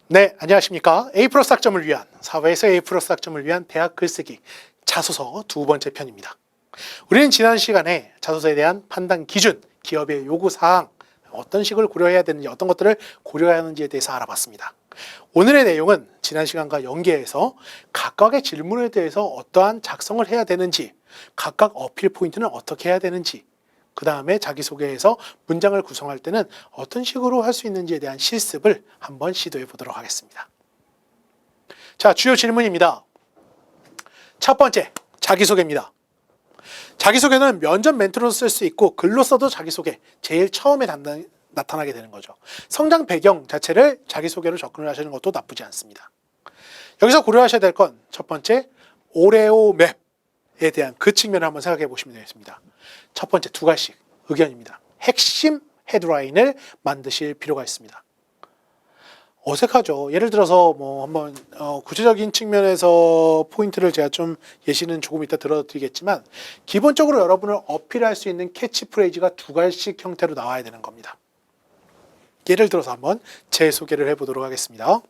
네, 안녕하십니까. A 플러스 학점을 위한 사회에서 A 플러스 학점을 위한 대학 글쓰기 자소서 두 번째 편입니다. 우리는 지난 시간에 자소서에 대한 판단 기준, 기업의 요구 사항, 어떤 식을 고려해야 되는지, 어떤 것들을 고려해야 하는지에 대해서 알아봤습니다. 오늘의 내용은 지난 시간과 연계해서 각각의 질문에 대해서 어떠한 작성을 해야 되는지, 각각 어필 포인트는 어떻게 해야 되는지, 그 다음에 자기소개에서 문장을 구성할 때는 어떤 식으로 할 수 있는지에 대한 실습을 한번 시도해 보도록 하겠습니다. 자, 주요 질문입니다. 첫 번째, 자기소개입니다. 자기소개는 면접 멘트로 쓸 수 있고 글로 써도 자기소개, 제일 처음에 나타나게 되는 거죠. 성장 배경 자체를 자기소개로 접근을 하시는 것도 나쁘지 않습니다. 여기서 고려하셔야 될 건 첫 번째, 오레오 맵에 대한 그 측면을 한번 생각해 보시면 되겠습니다. 첫 번째, 두 가지씩 의견입니다. 핵심 헤드라인을 만드실 필요가 있습니다. 어색하죠. 예를 들어서 뭐 한번 구체적인 측면에서 포인트를 제가 좀 예시는 조금 이따 들어드리겠지만 기본적으로 여러분을 어필할 수 있는 캐치프레이즈가 두 가지씩 형태로 나와야 되는 겁니다. 예를 들어서 한번 제 소개를 해보도록 하겠습니다.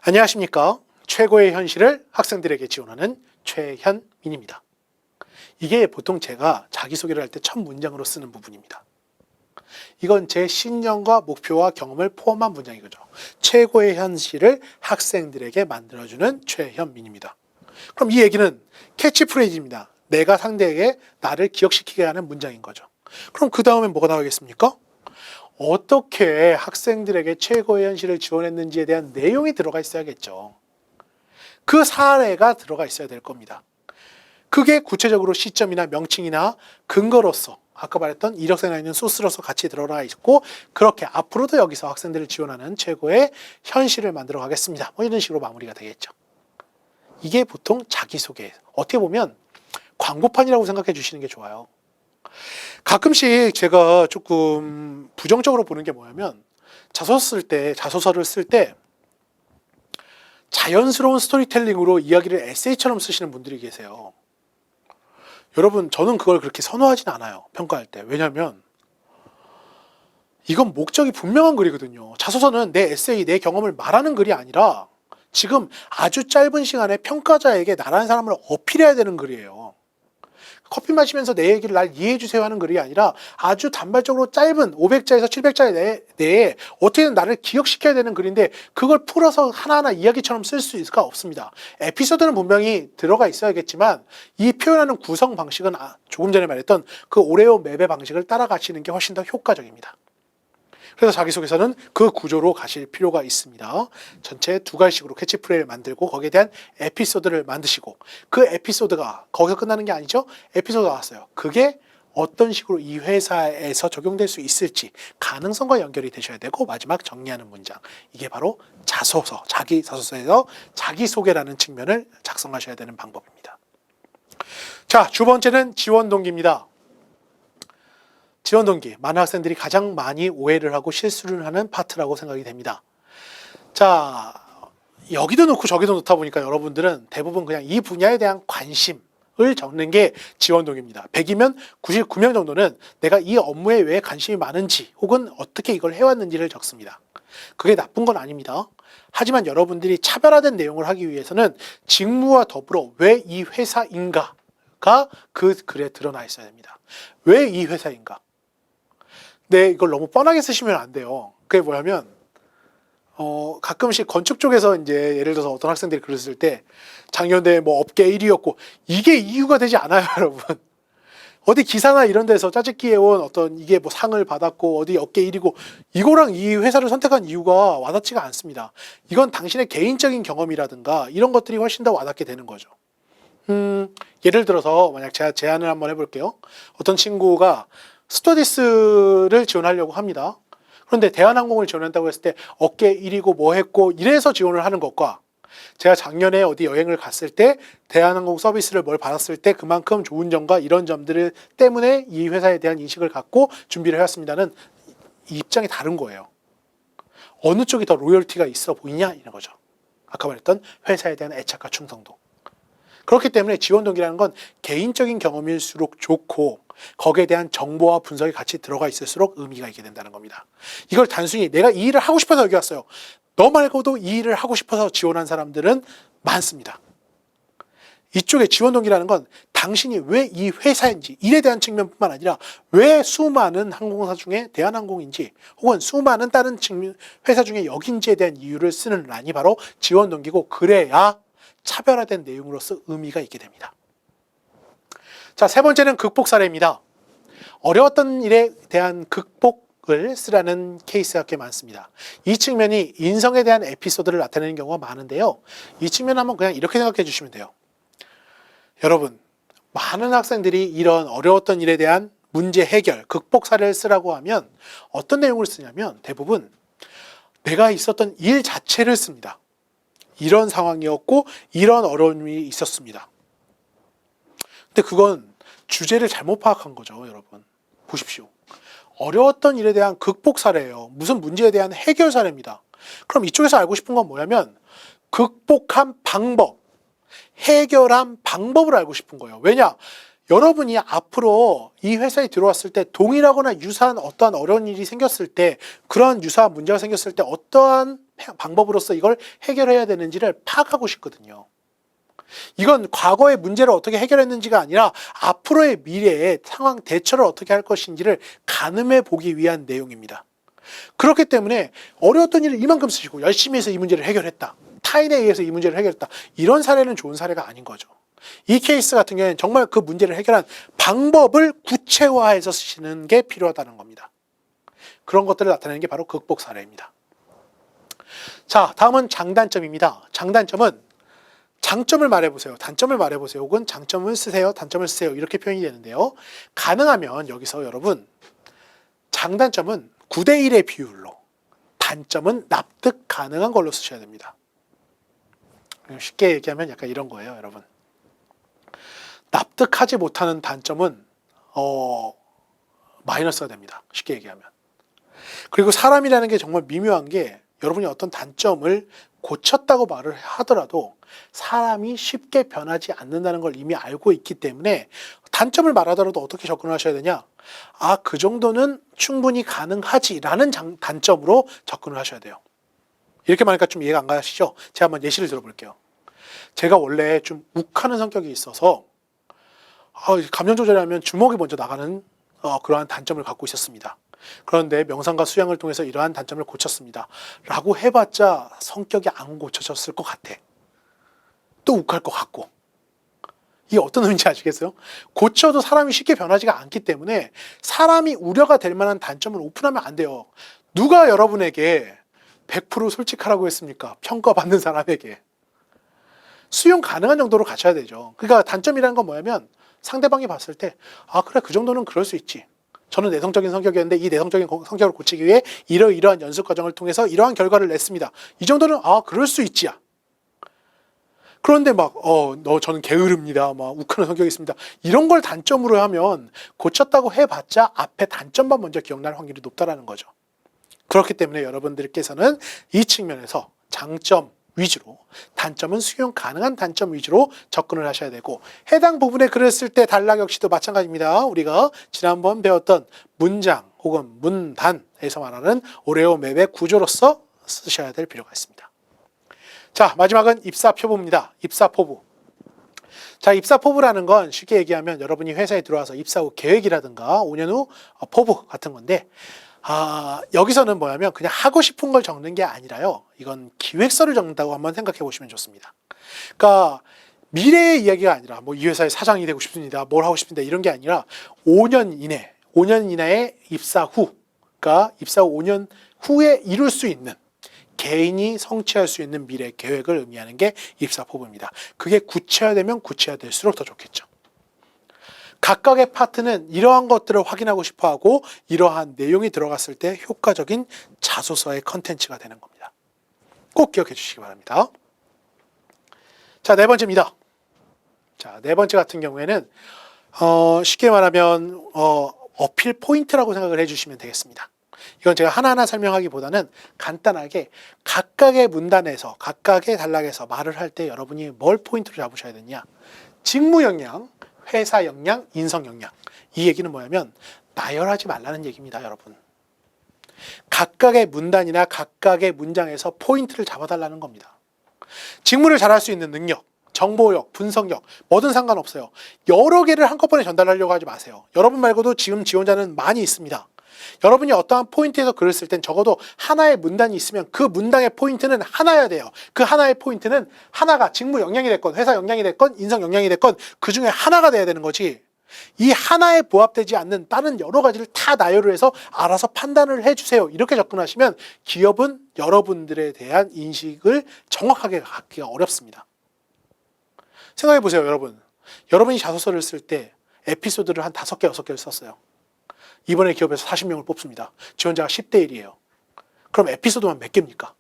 안녕하십니까. 최고의 현실을 학생들에게 지원하는 최현민입니다. 이게 보통 제가 자기소개를 할 때 첫 문장으로 쓰는 부분입니다. 이건 제 신념과 목표와 경험을 포함한 문장이죠. 최고의 현실을 학생들에게 만들어주는 최현민입니다. 그럼 이 얘기는 캐치프레이즈입니다. 내가 상대에게 나를 기억시키게 하는 문장인 거죠. 그럼 그 다음에 뭐가 나오겠습니까? 어떻게 학생들에게 최고의 현실을 지원했는지에 대한 내용이 들어가 있어야겠죠. 그 사례가 들어가 있어야 될 겁니다. 그게 구체적으로 시점이나 명칭이나 근거로서 아까 말했던 이력서에 나 있는 소스로서 같이 들어가 있고 그렇게 앞으로도 여기서 학생들을 지원하는 최고의 현실을 만들어 가겠습니다. 뭐 이런 식으로 마무리가 되겠죠. 이게 보통 자기소개. 어떻게 보면 광고판이라고 생각해 주시는 게 좋아요. 가끔씩 제가 조금 부정적으로 보는 게 뭐냐면 자소서를 쓸 때 자연스러운 스토리텔링으로 이야기를 에세이처럼 쓰시는 분들이 계세요. 여러분, 저는 그걸 그렇게 선호하진 않아요. 평가할 때. 왜냐하면 이건 목적이 분명한 글이거든요. 자소서는 내 에세이, 내 경험을 말하는 글이 아니라 지금 아주 짧은 시간에 평가자에게 나라는 사람을 어필해야 되는 글이에요. 커피 마시면서 내 얘기를 날 이해해 주세요 하는 글이 아니라 아주 단발적으로 짧은 500자에서 700자 내에 어떻게든 나를 기억시켜야 되는 글인데 그걸 풀어서 하나하나 이야기처럼 쓸 수가 없습니다. 에피소드는 분명히 들어가 있어야겠지만 이 표현하는 구성 방식은 조금 전에 말했던 그 오레오 맵의 방식을 따라가시는 게 훨씬 더 효과적입니다. 그래서 자기소개서는 그 구조로 가실 필요가 있습니다. 전체 두 가지식으로 캐치프레이를 만들고 거기에 대한 에피소드를 만드시고 그 에피소드가 거기서 끝나는 게 아니죠. 에피소드가 나왔어요. 그게 어떤 식으로 이 회사에서 적용될 수 있을지 가능성과 연결이 되셔야 되고 마지막 정리하는 문장. 이게 바로 자소서, 자기 자소서에서 자기소개라는 측면을 작성하셔야 되는 방법입니다. 자, 두 번째는 지원 동기입니다. 지원 동기, 많은 학생들이 가장 많이 오해를 하고 실수를 하는 파트라고 생각이 됩니다. 자, 여기도 넣고 저기도 넣다 보니까 여러분들은 대부분 그냥 이 분야에 대한 관심을 적는 게 지원 동기입니다. 100이면 99명 정도는 내가 이 업무에 왜 관심이 많은지 혹은 어떻게 이걸 해왔는지를 적습니다. 그게 나쁜 건 아닙니다. 하지만 여러분들이 차별화된 내용을 하기 위해서는 직무와 더불어 왜 이 회사인가가 그 글에 드러나 있어야 됩니다. 왜 이 회사인가? 네, 이걸 너무 뻔하게 쓰시면 안 돼요. 그게 뭐냐면, 가끔씩 건축 쪽에서 이제 예를 들어서 어떤 학생들이 글을 쓸 때 작년에 뭐 업계 1위였고, 이게 이유가 되지 않아요, 여러분. 어디 기사나 이런 데서 짜집기에 온 어떤 이게 뭐 상을 받았고, 어디 업계 1위고, 이거랑 이 회사를 선택한 이유가 와닿지가 않습니다. 이건 당신의 개인적인 경험이라든가 이런 것들이 훨씬 더 와닿게 되는 거죠. 예를 들어서 만약 제가 제안을 한번 해볼게요. 어떤 친구가 스튜어디스를 지원하려고 합니다. 그런데 대한항공을 지원한다고 했을 때 업계 1위고 뭐 했고 이래서 지원을 하는 것과 제가 작년에 어디 여행을 갔을 때 대한항공 서비스를 뭘 받았을 때 그만큼 좋은 점과 이런 점들 때문에 이 회사에 대한 인식을 갖고 준비를 해왔습니다는 입장이 다른 거예요. 어느 쪽이 더 로열티가 있어 보이냐 이런 거죠. 아까 말했던 회사에 대한 애착과 충성도. 그렇기 때문에 지원 동기라는 건 개인적인 경험일수록 좋고 거기에 대한 정보와 분석이 같이 들어가 있을수록 의미가 있게 된다는 겁니다. 이걸 단순히 내가 이 일을 하고 싶어서 여기 왔어요. 너 말고도 이 일을 하고 싶어서 지원한 사람들은 많습니다. 이쪽에 지원 동기라는 건 당신이 왜 이 회사인지, 일에 대한 측면뿐만 아니라 왜 수많은 항공사 중에 대한항공인지 혹은 수많은 다른 회사 중에 여긴지에 대한 이유를 쓰는 란이 바로 지원 동기고, 그래야 차별화된 내용으로서 의미가 있게 됩니다. 자, 세 번째는 극복 사례입니다. 어려웠던 일에 대한 극복을 쓰라는 케이스가 꽤 많습니다. 이 측면이 인성에 대한 에피소드를 나타내는 경우가 많은데요. 이 측면 한번 그냥 이렇게 생각해 주시면 돼요. 여러분, 많은 학생들이 이런 어려웠던 일에 대한 문제 해결, 극복 사례를 쓰라고 하면 어떤 내용을 쓰냐면 대부분 내가 있었던 일 자체를 씁니다. 이런 상황이었고 이런 어려움이 있었습니다. 근데 그건 주제를 잘못 파악한 거죠, 여러분. 보십시오. 어려웠던 일에 대한 극복 사례예요. 무슨 문제에 대한 해결 사례입니다. 그럼 이쪽에서 알고 싶은 건 뭐냐면 극복한 방법, 해결한 방법을 알고 싶은 거예요. 왜냐? 여러분이 앞으로 이 회사에 들어왔을 때 동일하거나 유사한 어떠한 어려운 일이 생겼을 때, 그러한 유사한 문제가 생겼을 때 어떠한 방법으로서 이걸 해결해야 되는지를 파악하고 싶거든요. 이건 과거의 문제를 어떻게 해결했는지가 아니라 앞으로의 미래의 상황 대처를 어떻게 할 것인지를 가늠해 보기 위한 내용입니다. 그렇기 때문에 어려웠던 일을 이만큼 쓰시고 열심히 해서 이 문제를 해결했다, 타인에 의해서 이 문제를 해결했다, 이런 사례는 좋은 사례가 아닌 거죠. 이 케이스 같은 경우에는 정말 그 문제를 해결한 방법을 구체화해서 쓰시는 게 필요하다는 겁니다. 그런 것들을 나타내는 게 바로 극복 사례입니다. 자, 다음은 장단점입니다. 장단점은 장점을 말해보세요, 단점을 말해보세요, 혹은 장점을 쓰세요, 단점을 쓰세요, 이렇게 표현이 되는데요. 가능하면 여기서 여러분, 장단점은 9대1의 비율로, 단점은 납득 가능한 걸로 쓰셔야 됩니다. 쉽게 얘기하면 약간 이런 거예요, 여러분. 납득하지 못하는 단점은 마이너스가 됩니다. 쉽게 얘기하면. 그리고 사람이라는 게 정말 미묘한 게, 여러분이 어떤 단점을 고쳤다고 말을 하더라도 사람이 쉽게 변하지 않는다는 걸 이미 알고 있기 때문에 단점을 말하더라도 어떻게 접근을 하셔야 되냐? 아, 그 정도는 충분히 가능하지라는 단점으로 접근을 하셔야 돼요. 이렇게 말하니까 좀 이해가 안 가시죠? 제가 한번 예시를 들어볼게요. 제가 원래 좀 욱하는 성격이 있어서 감정 조절하면 주먹이 먼저 나가는 그러한 단점을 갖고 있었습니다. 그런데 명상과 수양을 통해서 이러한 단점을 고쳤습니다 라고 해봤자 성격이 안 고쳐졌을 것 같아. 또 욱할 것 같고. 이게 어떤 의미인지 아시겠어요? 고쳐도 사람이 쉽게 변하지가 않기 때문에 사람이 우려가 될 만한 단점을 오픈하면 안 돼요. 누가 여러분에게 100% 솔직하라고 했습니까? 평가받는 사람에게. 수용 가능한 정도로 갖춰야 되죠. 그러니까 단점이라는 건 뭐냐면 상대방이 봤을 때, 아, 그래, 그 정도는 그럴 수 있지. 저는 내성적인 성격이었는데 이 내성적인 성격을 고치기 위해 이러이러한 연습 과정을 통해서 이러한 결과를 냈습니다. 이 정도는 그럴 수 있지야. 그런데 저는 게으릅니다, 욱하는 성격이 있습니다, 이런 걸 단점으로 하면 고쳤다고 해봤자 앞에 단점만 먼저 기억날 확률이 높다라는 거죠. 그렇기 때문에 여러분들께서는 이 측면에서 장점 위주로, 단점은 수용 가능한 단점 위주로 접근을 하셔야 되고, 해당 부분에 글을 쓸 때 단락 역시도 마찬가지입니다. 우리가 지난번 배웠던 문장 혹은 문단에서 말하는 오레오 맵의 구조로서 쓰셔야 될 필요가 있습니다. 자, 마지막은 입사표부입니다. 입사포부. 자, 입사포부라는 건 쉽게 얘기하면 여러분이 회사에 들어와서 입사 후 계획이라든가 5년 후 포부 같은 건데, 여기서는 뭐냐면 그냥 하고 싶은 걸 적는 게 아니라요, 이건 기획서를 적는다고 한번 생각해 보시면 좋습니다. 그러니까 미래의 이야기가 아니라 이 회사의 사장이 되고 싶습니다, 뭘 하고 싶습니다, 이런 게 아니라 5년 이내에 입사 후, 그러니까 입사 후 5년 후에 이룰 수 있는, 개인이 성취할 수 있는 미래 계획을 의미하는 게 입사포부입니다. 그게 구체화되면 구체화될수록 더 좋겠죠. 각각의 파트는 이러한 것들을 확인하고 싶어하고 이러한 내용이 들어갔을 때 효과적인 자소서의 컨텐츠가 되는 겁니다. 꼭 기억해 주시기 바랍니다. 자, 네 번째입니다. 자, 네 번째 같은 경우에는 쉽게 말하면 어필 포인트라고 생각을 해주시면 되겠습니다. 이건 제가 하나하나 설명하기보다는 간단하게 각각의 문단에서, 각각의 단락에서 말을 할 때 여러분이 뭘 포인트로 잡으셔야 되냐? 직무 역량, 회사 역량, 인성 역량. 이 얘기는 뭐냐면 나열하지 말라는 얘기입니다, 여러분. 각각의 문단이나 각각의 문장에서 포인트를 잡아달라는 겁니다. 직무를 잘할 수 있는 능력, 정보력, 분석력, 뭐든 상관없어요. 여러 개를 한꺼번에 전달하려고 하지 마세요. 여러분 말고도 지금 지원자는 많이 있습니다. 여러분이 어떠한 포인트에서 글을 쓸 땐 적어도 하나의 문단이 있으면 그 문장의 포인트는 하나여야 돼요. 그 하나의 포인트는 하나가 직무 역량이 됐건 회사 역량이 됐건 인성 역량이 됐건 그 중에 하나가 돼야 되는 거지. 이 하나에 부합되지 않는 다른 여러 가지를 다 나열을 해서 알아서 판단을 해주세요. 이렇게 접근하시면 기업은 여러분들에 대한 인식을 정확하게 갖기가 어렵습니다. 생각해 보세요, 여러분. 여러분이 자소서를 쓸 때 에피소드를 한 5개, 6개를 썼어요. 이번에 기업에서 40명을 뽑습니다. 지원자가 10대 1이에요. 그럼 에피소드만 몇 개입니까?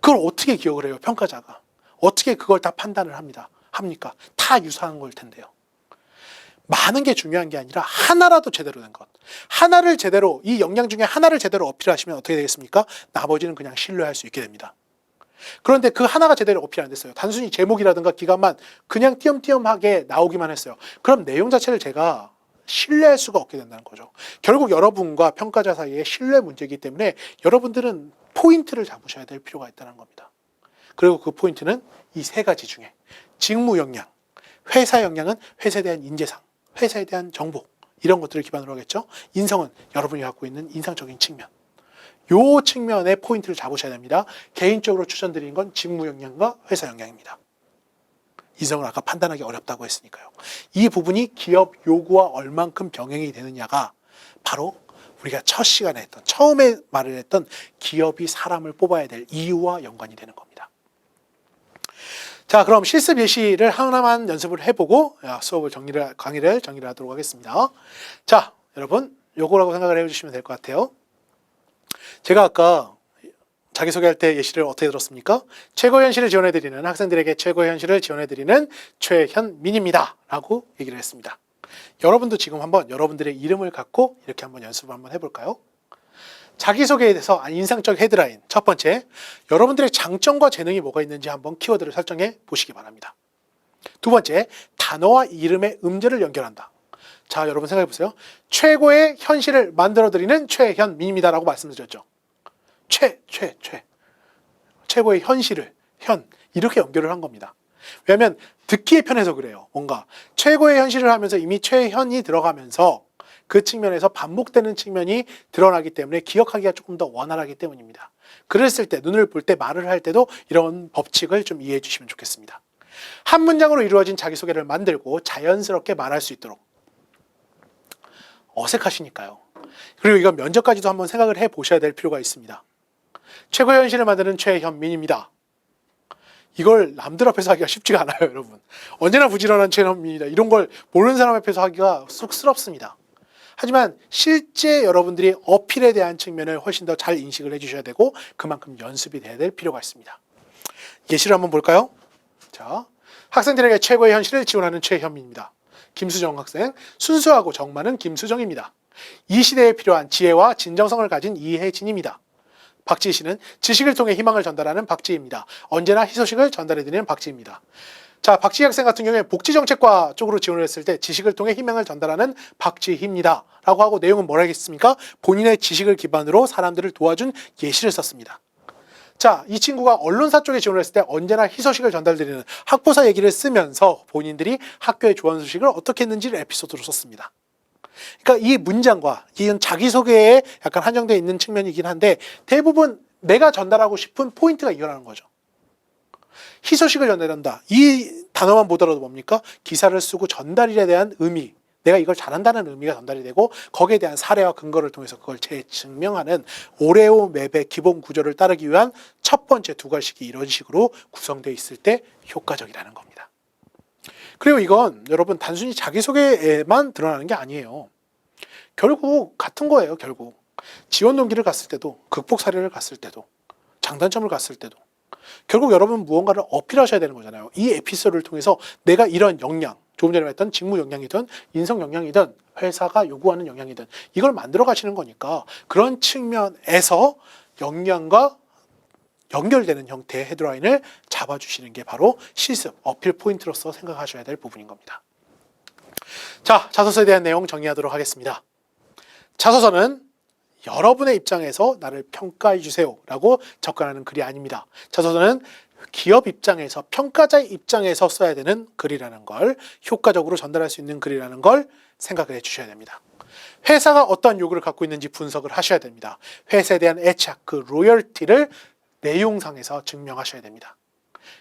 그걸 어떻게 기억을 해요, 평가자가? 어떻게 그걸 다 판단을 합니까? 다 유사한 걸 텐데요. 많은 게 중요한 게 아니라 하나라도 제대로 된 것. 하나를 제대로, 이 역량 중에 하나를 제대로 어필하시면 어떻게 되겠습니까? 나머지는 그냥 신뢰할 수 있게 됩니다. 그런데 그 하나가 제대로 어필 안 됐어요. 단순히 제목이라든가 기간만 그냥 띄엄띄엄하게 나오기만 했어요. 그럼 내용 자체를 제가 신뢰할 수가 없게 된다는 거죠. 결국 여러분과 평가자 사이에 신뢰 문제이기 때문에 여러분들은 포인트를 잡으셔야 될 필요가 있다는 겁니다. 그리고 그 포인트는 이 3가지 중에 직무 역량, 회사 역량은 회사에 대한 인재상, 회사에 대한 정보 이런 것들을 기반으로 하겠죠. 인성은 여러분이 갖고 있는 인상적인 측면. 요 측면의 포인트를 잡으셔야 됩니다. 개인적으로 추천드리는 건 직무 역량과 회사 역량입니다. 인성을 아까 판단하기 어렵다고 했으니까요. 이 부분이 기업 요구와 얼만큼 병행이 되느냐가 바로 우리가 첫 시간에 했던, 처음에 말을 했던 기업이 사람을 뽑아야 될 이유와 연관이 되는 겁니다. 자, 그럼 실습 예시를 하나만 연습을 해보고 강의를 정리를 하도록 하겠습니다. 자, 여러분 요거라고 생각을 해주시면 될 것 같아요. 제가 아까 자기소개할 때 예시를 어떻게 들었습니까? 최고 현실을 지원해드리는 학생들에게 최고 현실을 지원해드리는 최현민입니다 라고 얘기를 했습니다. 여러분도 지금 한번 여러분들의 이름을 갖고 이렇게 한번 연습을 한번 해볼까요? 자기소개에 대해서 인상적 헤드라인 첫 번째, 여러분들의 장점과 재능이 뭐가 있는지 한번 키워드를 설정해 보시기 바랍니다. 두 번째, 단어와 이름의 음절을 연결한다. 자, 여러분 생각해 보세요. 최고의 현실을 만들어드리는 최현민입니다 라고 말씀드렸죠. 최고의 현실을 이렇게 연결을 한 겁니다. 왜냐하면 듣기에 편해서 그래요. 뭔가 최고의 현실을 하면서 이미 최현이 들어가면서 그 측면에서 반복되는 측면이 드러나기 때문에 기억하기가 조금 더 원활하기 때문입니다. 글을 쓸 때, 눈을 볼 때, 말을 할 때도 이런 법칙을 좀 이해해 주시면 좋겠습니다. 한 문장으로 이루어진 자기소개를 만들고 자연스럽게 말할 수 있도록. 어색하시니까요. 그리고 이건 면접까지도 한번 생각을 해 보셔야 될 필요가 있습니다. 최고의 현실을 만드는 최현민입니다. 이걸 남들 앞에서 하기가 쉽지가 않아요, 여러분. 언제나 부지런한 최현민입니다. 이런 걸 모르는 사람 앞에서 하기가 쑥스럽습니다. 하지만 실제 여러분들이 어필에 대한 측면을 훨씬 더 잘 인식을 해주셔야 되고 그만큼 연습이 돼야 될 필요가 있습니다. 예시를 한번 볼까요? 자, 학생들에게 최고의 현실을 지원하는 최현민입니다. 김수정 학생, 순수하고 정 많은 김수정입니다. 이 시대에 필요한 지혜와 진정성을 가진 이혜진입니다. 박지희 씨는 지식을 통해 희망을 전달하는 박지희입니다. 언제나 희소식을 전달해드리는 박지희입니다. 자, 박지희 학생 같은 경우에 복지정책과 쪽으로 지원을 했을 때 지식을 통해 희망을 전달하는 박지희입니다 라고 하고 내용은 뭐라 했습니까? 본인의 지식을 기반으로 사람들을 도와준 예시를 썼습니다. 자, 이 친구가 언론사 쪽에 지원을 했을 때 언제나 희소식을 전달드리는 학보사 얘기를 쓰면서 본인들이 학교의 좋은 소식을 어떻게 했는지를 에피소드로 썼습니다. 그러니까 이 문장과 이건 자기소개에 약간 한정되어 있는 측면이긴 한데 대부분 내가 전달하고 싶은 포인트가 이거라는 거죠. 희소식을 전달한다. 이 단어만 보더라도 뭡니까? 기사를 쓰고 전달일에 대한 의미, 내가 이걸 잘한다는 의미가 전달이 되고 거기에 대한 사례와 근거를 통해서 그걸 재증명하는 오레오 맵의 기본 구조를 따르기 위한 첫 번째 두괄식이 이런 식으로 구성되어 있을 때 효과적이라는 겁니다. 그리고 이건 여러분 단순히 자기소개에만 드러나는 게 아니에요. 결국 같은 거예요. 결국 지원 동기를 갔을 때도 극복 사례를 갔을 때도 장단점을 갔을 때도 결국 여러분 무언가를 어필하셔야 되는 거잖아요. 이 에피소드를 통해서 내가 이런 역량, 조금 전에 말했던 직무 역량이든 인성 역량이든 회사가 요구하는 역량이든 이걸 만들어 가시는 거니까 그런 측면에서 역량과 연결되는 형태의 헤드라인을 잡아주시는 게 바로 실습, 어필 포인트로서 생각하셔야 될 부분인 겁니다. 자, 자소서에 대한 내용 정리하도록 하겠습니다. 자소서는 여러분의 입장에서 나를 평가해 주세요 라고 접근하는 글이 아닙니다. 자소서는 기업 입장에서, 평가자의 입장에서 써야 되는 글이라는 걸, 효과적으로 전달할 수 있는 글이라는 걸 생각을 해 주셔야 됩니다. 회사가 어떤 요구를 갖고 있는지 분석을 하셔야 됩니다. 회사에 대한 애착, 그 로열티를 내용상에서 증명하셔야 됩니다.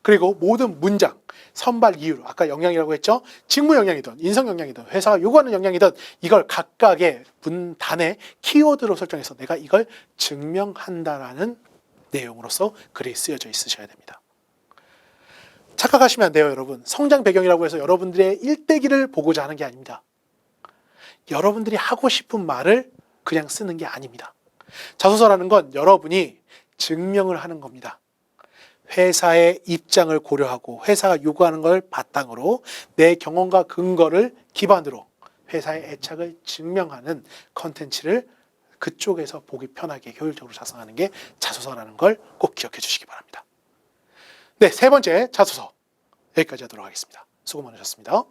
그리고 모든 문장, 선발 이유로, 아까 영향이라고 했죠? 직무 영향이든 인성 영향이든 회사가 요구하는 영향이든 이걸 각각의 문단에 키워드로 설정해서 내가 이걸 증명한다라는 내용으로서 글이 쓰여져 있으셔야 됩니다. 착각하시면 안 돼요, 여러분. 성장 배경이라고 해서 여러분들의 일대기를 보고자 하는 게 아닙니다. 여러분들이 하고 싶은 말을 그냥 쓰는 게 아닙니다. 자소서라는 건 여러분이 증명을 하는 겁니다. 회사의 입장을 고려하고 회사가 요구하는 걸 바탕으로 내 경험과 근거를 기반으로 회사의 애착을 증명하는 컨텐츠를 그쪽에서 보기 편하게 효율적으로 작성하는 게 자소서라는 걸 꼭 기억해 주시기 바랍니다. 네, 세 번째 자소서 여기까지 하도록 하겠습니다. 수고 많으셨습니다.